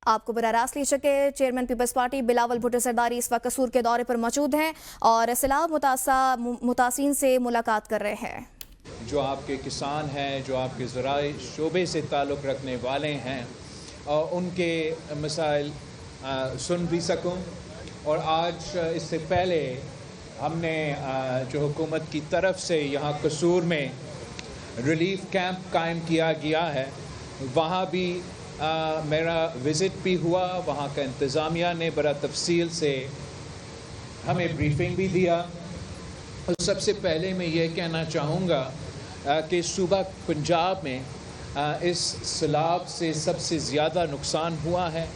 آپ کو براہ راست لیجیے کہ چیئرمین پیپلز پارٹی بلاول بھٹو زرداری اس وقت قصور کے دورے پر موجود ہیں اور سیلاب متاثرین سے ملاقات کر رہے ہیں. جو آپ کے کسان ہیں، جو آپ کے زراعی شعبے سے تعلق رکھنے والے ہیں، ان کے مسائل سن بھی سکوں. اور آج اس سے پہلے ہم نے جو حکومت کی طرف سے یہاں قصور میں ریلیف کیمپ قائم کیا گیا ہے، وہاں بھی میرا وزٹ بھی ہوا. وہاں کا انتظامیہ نے بڑا تفصیل سے ہمیں بریفنگ بھی دیا. سب سے پہلے میں یہ کہنا چاہوں گا کہ صوبہ پنجاب میں اس سیلاب سے سب سے زیادہ نقصان ہوا ہے،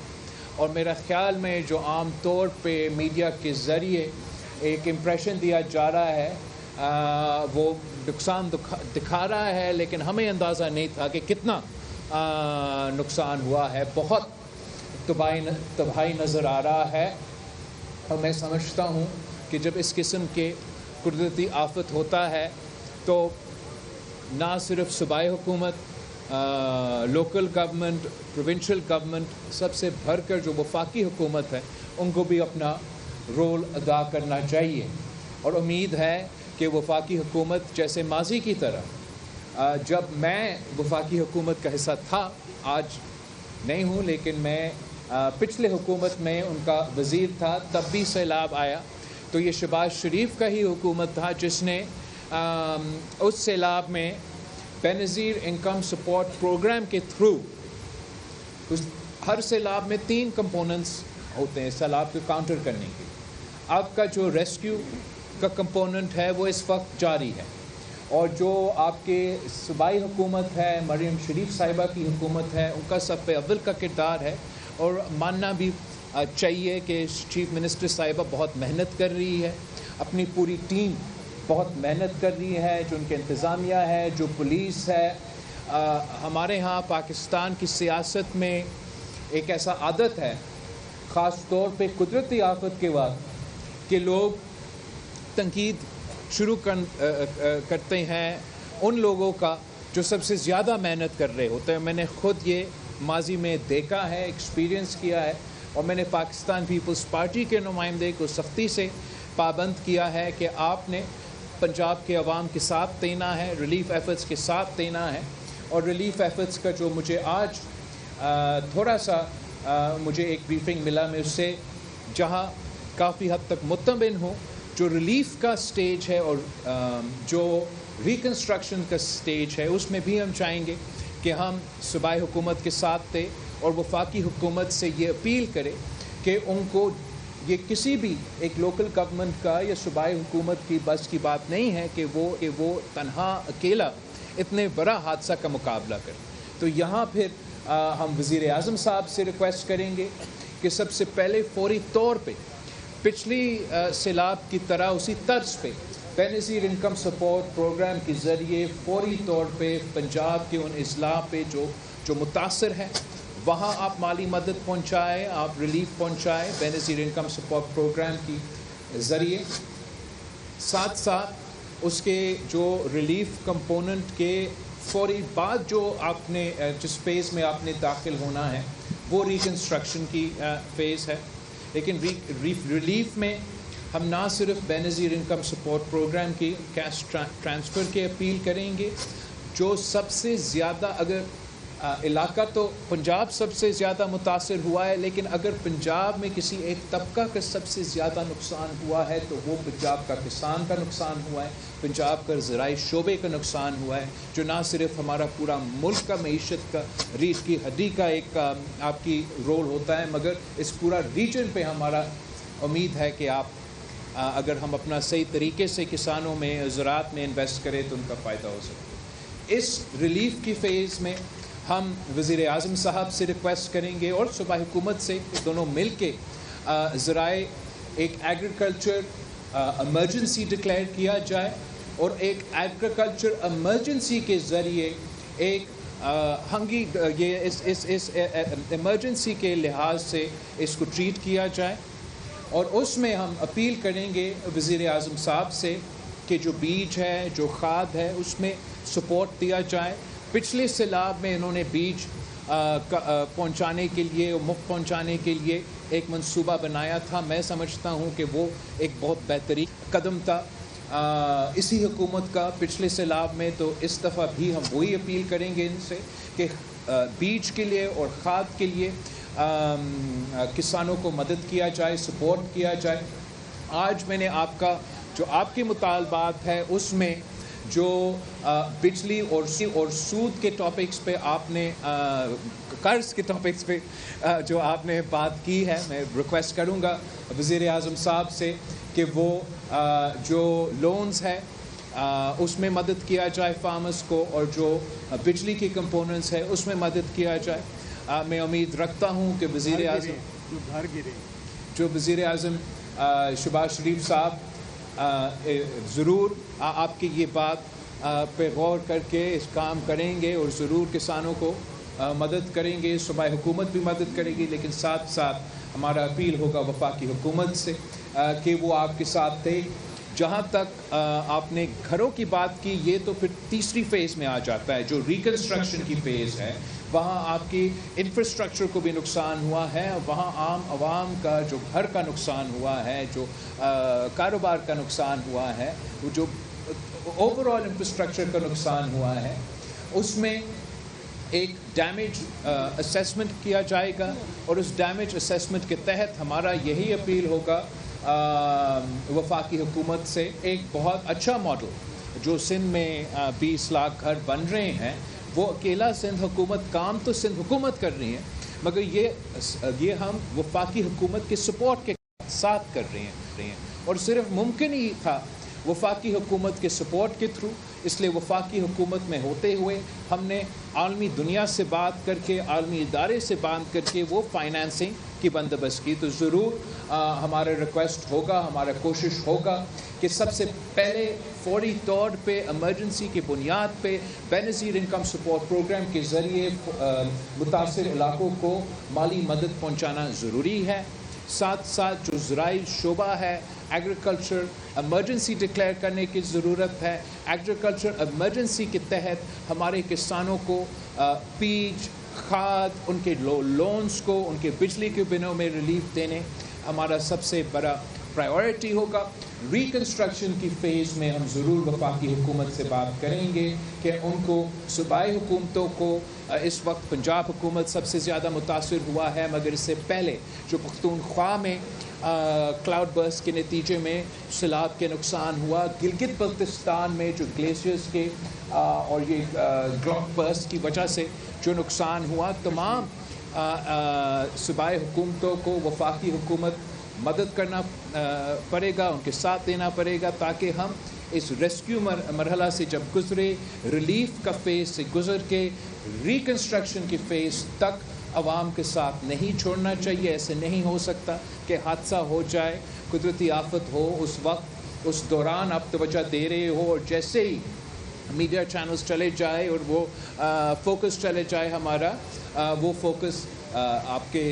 اور میرا خیال میں جو عام طور پہ میڈیا کے ذریعے ایک امپریشن دیا جا رہا ہے وہ نقصان دکھا رہا ہے، لیکن ہمیں اندازہ نہیں تھا کہ کتنا نقصان ہوا ہے. بہت تباہی نظر آ رہا ہے، اور میں سمجھتا ہوں کہ جب اس قسم کے قدرتی آفت ہوتا ہے تو نہ صرف صوبائی حکومت، لوکل گورنمنٹ، پروونشل گورنمنٹ، سب سے بڑھ کر جو وفاقی حکومت ہے ان کو بھی اپنا رول ادا کرنا چاہیے. اور امید ہے کہ وفاقی حکومت جیسے ماضی کی طرح، جب میں وفاقی حکومت کا حصہ تھا، آج نہیں ہوں لیکن میں پچھلے حکومت میں ان کا وزیر تھا، تب بھی سیلاب آیا تو یہ شہباز شریف کا ہی حکومت تھا جس نے اس سیلاب میں بے نظیر انکم سپورٹ پروگرام کے تھرو، ہر سیلاب میں 3 کمپوننٹس ہوتے ہیں سیلاب کو کاؤنٹر کرنے کے. آپ کا جو ریسکیو کا کمپوننٹ ہے وہ اس وقت جاری ہے، اور جو آپ کے صوبائی حکومت ہے، مریم شریف صاحبہ کی حکومت ہے، ان کا سب پہ اول کا کردار ہے. اور ماننا بھی چاہیے کہ چیف منسٹر صاحبہ بہت محنت کر رہی ہے، اپنی پوری ٹیم بہت محنت کر رہی ہے، جو ان کے انتظامیہ ہے، جو پولیس ہے. ہمارے ہاں پاکستان کی سیاست میں ایک ایسا عادت ہے، خاص طور پہ قدرتی آفت کے وقت، کہ لوگ تنقید شروع کرتے ہیں ان لوگوں کا جو سب سے زیادہ محنت کر رہے ہوتے ہیں. میں نے خود یہ ماضی میں دیکھا ہے، ایکسپیرینس کیا ہے، اور میں نے پاکستان پیپلز پارٹی کے نمائندے کو سختی سے پابند کیا ہے کہ آپ نے پنجاب کے عوام کے ساتھ دینا ہے، ریلیف ایفرٹس کے ساتھ دینا ہے. اور ریلیف ایفرٹس کا جو مجھے آج تھوڑا سا مجھے ایک بریفنگ ملا، میں اس سے جہاں کافی حد تک مطمئن ہوں، جو ریلیف کا سٹیج ہے اور جو ریکنسٹرکشن کا سٹیج ہے، اس میں بھی ہم چاہیں گے کہ ہم صوبائی حکومت کے ساتھ دیں، اور وفاقی حکومت سے یہ اپیل کرے کہ ان کو یہ کسی بھی ایک لوکل گورنمنٹ کا یا صوبائی حکومت کی بس کی بات نہیں ہے کہ وہ تنہا اکیلا اتنے بڑا حادثہ کا مقابلہ کرے. تو یہاں پھر ہم وزیر اعظم صاحب سے ریکویسٹ کریں گے کہ سب سے پہلے فوری طور پہ پچھلی سیلاب کی طرح اسی طرز پہ بے نظیر انکم سپورٹ پروگرام کے ذریعے فوری طور پہ پنجاب کے ان اضلاع پہ جو متاثر ہیں وہاں آپ مالی مدد پہنچائیں، آپ ریلیف پہنچائیں بے نظیر انکم سپورٹ پروگرام کی ذریعے. ساتھ ساتھ اس کے جو ریلیف کمپوننٹ کے فوری بعد جو آپ نے جس فیز میں آپ نے داخل ہونا ہے وہ ریکنسٹرکشن کی فیز ہے. لیکن ریلیف میں ہم نہ صرف بے نظیر انکم سپورٹ پروگرام کی کیش ٹرانسفر کے اپیل کریں گے، جو سب سے زیادہ، اگر علاقہ تو پنجاب سب سے زیادہ متاثر ہوا ہے، لیکن اگر پنجاب میں کسی ایک طبقہ کا سب سے زیادہ نقصان ہوا ہے تو وہ پنجاب کا کسان کا نقصان ہوا ہے، پنجاب کا زراعی شعبے کا نقصان ہوا ہے، جو نہ صرف ہمارا پورا ملک کا معیشت کا ریڑھ کی ہڈی کا ایک آپ کی رول ہوتا ہے، مگر اس پورا ریجن پہ ہمارا امید ہے کہ آپ اگر ہم اپنا صحیح طریقے سے کسانوں میں، زراعت میں انویسٹ کریں تو ان کا فائدہ ہو سکے. اس ریلیف کی فیز میں ہم وزیر اعظم صاحب سے ریکویسٹ کریں گے اور صوبائی حکومت سے دونوں مل کے ذرائع ایک ایگریکلچر ایمرجنسی ڈکلیئر کیا جائے، اور ایک ایگریکلچر ایمرجنسی کے ذریعے ایک یہ اس ایمرجنسی کے لحاظ سے اس کو ٹریٹ کیا جائے. اور اس میں ہم اپیل کریں گے وزیر اعظم صاحب سے کہ جو بیج ہے، جو کھاد ہے، اس میں سپورٹ دیا جائے. پچھلے سیلاب میں انہوں نے بیج پہنچانے کے لیے اور مفت پہنچانے کے لیے ایک منصوبہ بنایا تھا. میں سمجھتا ہوں کہ وہ ایک بہت بہترین قدم تھا اسی حکومت کا پچھلے سیلاب میں. تو اس دفعہ بھی ہم وہی اپیل کریں گے ان سے کہ بیج کے لیے اور کھاد کے لیے کسانوں کو مدد کیا جائے, سپورٹ کیا جائے. آج میں نے آپ کے مطالبات ہے اس میں جو بجلی اور سود کے ٹاپکس پہ آپ نے قرض کے ٹاپکس پہ جو آپ نے بات کی ہے, میں ریکویسٹ کروں گا وزیر اعظم صاحب سے کہ وہ جو لونز ہے اس میں مدد کیا جائے فارمرز کو, اور جو بجلی کی کمپوننٹس ہے اس میں مدد کیا جائے. میں امید رکھتا ہوں کہ جو وزیر اعظم شہباز شریف صاحب ضرور آپ کی یہ بات پہ غور کر کے اس کام کریں گے اور ضرور کسانوں کو مدد کریں گے. صوبائی حکومت بھی مدد کرے گی, لیکن ساتھ ساتھ ہمارا اپیل ہوگا وفاقی حکومت سے کہ وہ آپ کے ساتھ تھے. جہاں تک آپ نے گھروں کی بات کی, یہ تو پھر تیسری فیز میں آ جاتا ہے جو ریکنسٹرکشن کی فیز ہے. وہاں آپ کی انفراسٹرکچر کو بھی نقصان ہوا ہے, وہاں عام عوام کا جو گھر کا نقصان ہوا ہے, جو کاروبار کا نقصان ہوا ہے, جو اوور آل انفراسٹرکچر کا نقصان ہوا ہے, اس میں ایک ڈیمیج اسیسمنٹ کیا جائے گا. اور اس ڈیمیج اسیسمنٹ کے تحت ہمارا یہی اپیل ہوگا وفاقی حکومت سے, ایک بہت اچھا ماڈل جو سندھ میں 20 لاکھ گھر بن رہے ہیں, وہ اکیلا سندھ حکومت کام تو سندھ حکومت کر رہی ہے, مگر یہ ہم وفاقی حکومت کے سپورٹ کے ساتھ کر رہے ہیں. اور صرف ممکن ہی تھا وفاقی حکومت کے سپورٹ کے تھرو. اس لیے وفاقی حکومت میں ہوتے ہوئے ہم نے عالمی دنیا سے بات کر کے, عالمی ادارے سے بات کر کے وہ فائنانسنگ کی بندوبست کی. تو ضرور ہمارا ریکویسٹ ہوگا, ہمارا کوشش ہوگا کہ سب سے پہلے فوری طور پہ ایمرجنسی کی بنیاد پہ بینظیر انکم سپورٹ پروگرام کے ذریعے متاثر علاقوں کو مالی مدد پہنچانا ضروری ہے. ساتھ ساتھ جو زرعی شعبہ ہے, ایگریکلچر ایمرجنسی ڈکلیئر کرنے کی ضرورت ہے. ایگریکلچر ایمرجنسی کے تحت ہمارے کسانوں کو بیج, کھاد, ان کے لونز کو, ان کے بجلی کے بلوں میں ریلیف دینے ہمارا سب سے بڑا پرائیورٹی ہوگا. ریکنسٹرکشن کی فیز میں ہم ضرور وفاقی حکومت سے بات کریں گے کہ ان کو صوبائی حکومتوں کو, اس وقت پنجاب حکومت سب سے زیادہ متاثر ہوا ہے, مگر اس سے پہلے جو پختونخوا میں کلاؤڈ برسٹ کے نتیجے میں سیلاب کے نقصان ہوا, گلگت بلتستان میں جو گلیشیئرز کے اور یہ کلاؤڈ برسٹ کی وجہ سے جو نقصان ہوا, تمام صوبائی حکومتوں کو وفاقی حکومت مدد کرنا پڑے گا, ان کے ساتھ دینا پڑے گا, تاکہ ہم اس ریسکیو مرحلہ سے جب گزرے, ریلیف کا فیز سے گزر کے ریکنسٹرکشن کی فیز تک عوام کے ساتھ نہیں چھوڑنا چاہیے. ایسے نہیں ہو سکتا کہ حادثہ ہو جائے, قدرتی آفت ہو, اس وقت اس دوران آپ توجہ دے رہے ہو, اور جیسے ہی میڈیا چینلز چلے جائے اور وہ فوکس چلے جائے ہمارا, وہ فوکس آپ کے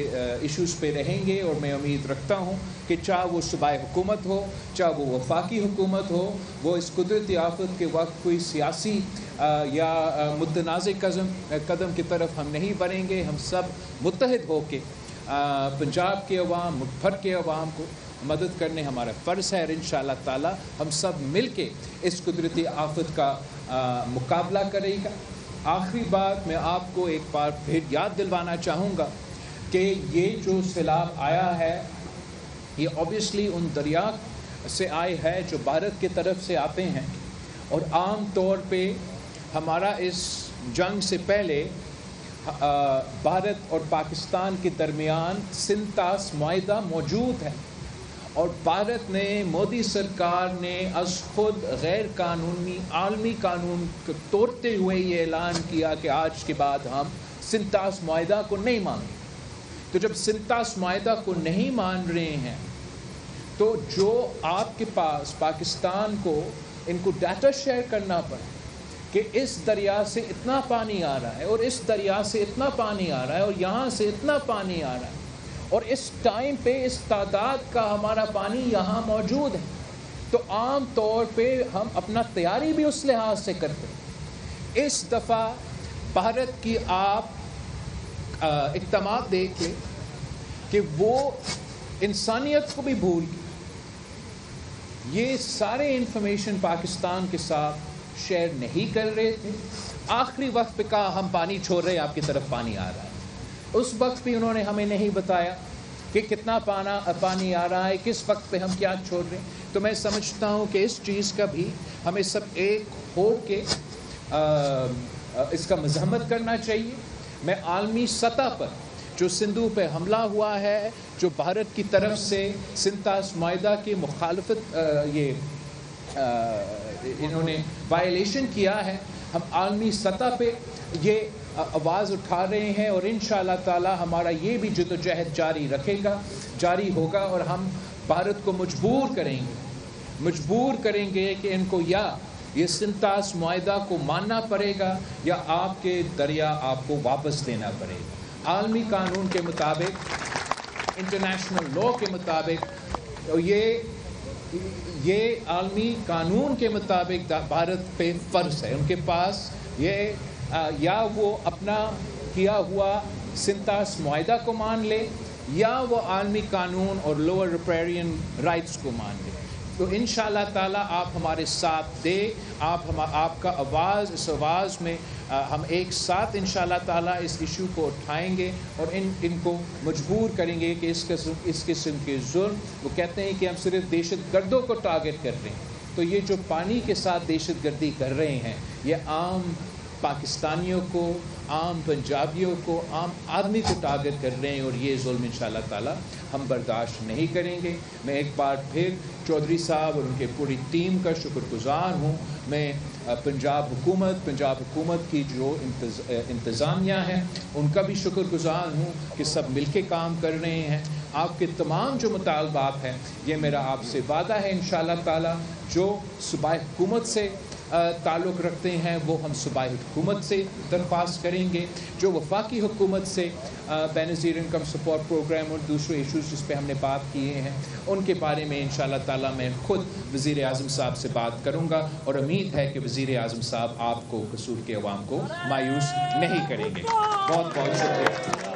ایشوز پہ رہیں گے. اور میں امید رکھتا ہوں کہ چاہے وہ صوبائی حکومت ہو, چاہے وہ وفاقی حکومت ہو, وہ اس قدرتی آفت کے وقت کوئی سیاسی یا متنازع قدم کی طرف ہم نہیں بڑھیں گے. ہم سب متحد ہو کے پنجاب کے عوام, ملک بھر کے عوام کو مدد کرنے ہمارا فرض ہے, اور انشاءاللہ تعالی ہم سب مل کے اس قدرتی آفت کا مقابلہ کرے گا. آخری بات میں آپ کو ایک بار پھر یاد دلوانا چاہوں گا کہ یہ جو سیلاب آیا ہے, یہ اوبیسلی ان دریا سے آئے ہے جو بھارت کی طرف سے آتے ہیں, اور عام طور پہ ہمارا اس جنگ سے پہلے بھارت اور پاکستان کے درمیان سنتاس معاہدہ موجود ہے, اور بھارت نے, مودی سرکار نے از خود غیر قانونی عالمی قانون کو توڑتے ہوئے یہ اعلان کیا کہ آج کے بعد ہم سنتاس معاہدہ کو نہیں مانیں. تو جب سنتاس معاہدہ کو نہیں مان رہے ہیں, تو جو آپ کے پاس پاکستان کو ان کو ڈیٹا شیئر کرنا پڑے کہ اس دریا سے اتنا پانی آ رہا ہے, اور اس دریا سے اتنا پانی آ رہا ہے, اور یہاں سے اتنا پانی آ رہا ہے, اور اس ٹائم پہ اس تعداد کا ہمارا پانی یہاں موجود ہے, تو عام طور پہ ہم اپنا تیاری بھی اس لحاظ سے کرتے ہیں. اس دفعہ بھارت کی آپ اقدامات دیکھ لیں کہ وہ انسانیت کو بھی بھول گئی. یہ سارے انفارمیشن پاکستان کے ساتھ شیئر نہیں کر رہے تھے. آخری وقت پہ کہا ہم پانی چھوڑ رہے ہیں, آپ کی طرف پانی آ رہا ہے. اس وقت بھی انہوں نے ہمیں نہیں بتایا کہ کتنا پانی آ رہا ہے, کس وقت پہ ہم کیا چھوڑ رہے ہیں. تو میں سمجھتا ہوں کہ اس چیز کا بھی ہمیں سب ایک ہو کے اس کا مذمت کرنا چاہیے. میں عالمی سطح پر جو سندھو پہ حملہ ہوا ہے, جو بھارت کی طرف سے سنتاس معاہدہ کی مخالفت انہوں نے وائلیشن کیا ہے, ہم عالمی سطح پہ یہ آواز اٹھا رہے ہیں اور انشاءاللہ تعالی ہمارا یہ بھی جدوجہد جاری ہوگا اور ہم بھارت کو مجبور کریں گے کہ ان کو یا یہ سنتاس معاہدہ کو ماننا پڑے گا یا آپ کے دریا آپ کو واپس دینا پڑے گا. عالمی قانون کے مطابق, انٹرنیشنل لا کے مطابق, یہ عالمی قانون کے مطابق بھارت پہ فرض ہے. ان کے پاس یہ یا وہ اپنا کیا ہوا سنتاس معاہدہ کو مان لے یا وہ عالمی قانون اور لوور ریپیرین رائٹس کو مان لے. تو انشاءاللہ تعالی آپ ہمارے ساتھ دیں, آپ کا اس آواز میں ہم ایک ساتھ انشاءاللہ تعالی اس ایشو کو اٹھائیں گے اور ان کو مجبور کریں گے کہ اس قسم کے ظلم, وہ کہتے ہیں کہ ہم صرف دہشت گردوں کو ٹارگٹ کر رہے ہیں, تو یہ جو پانی کے ساتھ دہشت گردی کر رہے ہیں یہ عام پاکستانیوں کو, عام پنجابیوں کو, عام آدمی کو ٹارگٹ کر رہے ہیں اور یہ ظلم انشاءاللہ تعالی ہم برداشت نہیں کریں گے. میں ایک بار پھر چودھری صاحب اور ان کے پوری ٹیم کا شکر گزار ہوں. میں پنجاب حکومت کی جو انتظامیہ ہے ان کا بھی شکر گزار ہوں کہ سب مل کے کام کر رہے ہیں. آپ کے تمام جو مطالبات ہیں یہ میرا آپ سے وعدہ ہے انشاءاللہ تعالی جو صوبائی حکومت سے تعلق رکھتے ہیں وہ ہم صوبائی حکومت سے درخواست کریں گے. جو وفاقی حکومت سے بینظیر انکم سپورٹ پروگرام اور دوسرے ایشوز جس پہ ہم نے بات کیے ہیں ان کے بارے میں انشاءاللہ تعالی میں خود وزیر اعظم صاحب سے بات کروں گا اور امید ہے کہ وزیر اعظم صاحب آپ کو قصور کے عوام کو مایوس نہیں کریں گے. بہت بہت شکریہ.